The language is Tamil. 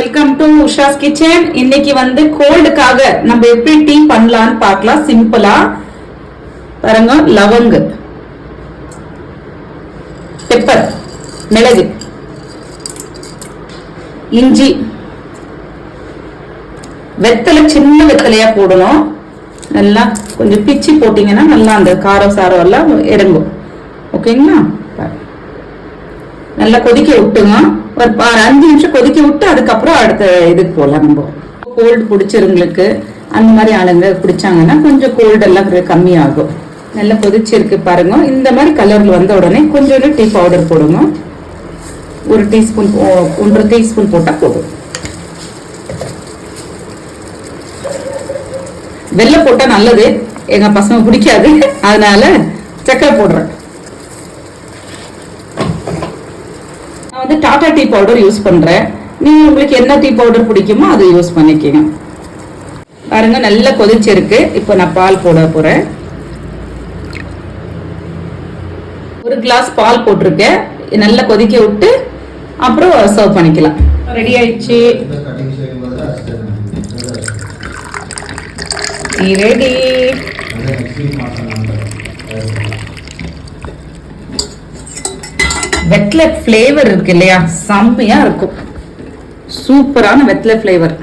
Welcome to Usha's kitchen. இன்னைக்கு வந்து கோல்டுக்காக நம்ம எப்படி டீ பண்ணலாம்னு பார்க்கலாம். சிம்பிளா பாருங்க, லவங்கு, பெப்பர், மிளகு, இஞ்சி, வெத்தலை, சின்ன வெத்தலையா போடணும். நல்லா கொஞ்சம் பிச்சு போட்டீங்கன்னா நல்லா அந்த காரம் சாரம் எல்லாம் இறங்கும். ஓகேங்களா? நல்லா கொதிக்க விட்டுங்க. ஒரு 5 நிமிஷம் கொதிக்க விட்டு அதுக்கப்புறம் அடுத்த இதுக்கு போகலாம். நம்ம கோல்டு பிடிச்சிருங்களுக்கு அந்த மாதிரி ஆளுங்க பிடிச்சாங்கன்னா கொஞ்சம் கோல்டு எல்லாம் கம்மியாகும். நல்லா கொதிச்சிருக்கு பாருங்க. இந்த மாதிரி கலர்ல வந்த உடனே கொஞ்சோண்டு டீ பவுடர் போடுங்க. 1 டீஸ்பூன் 1.5 டீஸ்பூன் போட்டா போதும். வெல்லம் போட்டா நல்லது, எங்க பசங்க பிடிக்காது, அதனால சக்கரை போடுறேன். நான் வந்து டாடா டீ பவுடர் யூஸ் பண்றேன். நீங்க உங்களுக்கு என்ன டீ பவுடர் பிடிக்குமோ அதை யூஸ் பண்ணிக்கங்க. பாருங்க நல்லா கொதிச்சிருக்கு. இப்போ நான் பால் போட போறேன். 1 கிளாஸ் பால் போட்டிருக்கேன். நல்லா கொதிக்க விட்டு அப்புறம் சர்வ் பண்ணிக்கலாம். ரெடி ஆயிடுச்சு. ரெடி. வெத்தலை ஃப்ளேவர் இருக்கு இல்லையா, செம்மையா இருக்கும். சூப்பரான வெத்தலை ஃப்ளேவர்.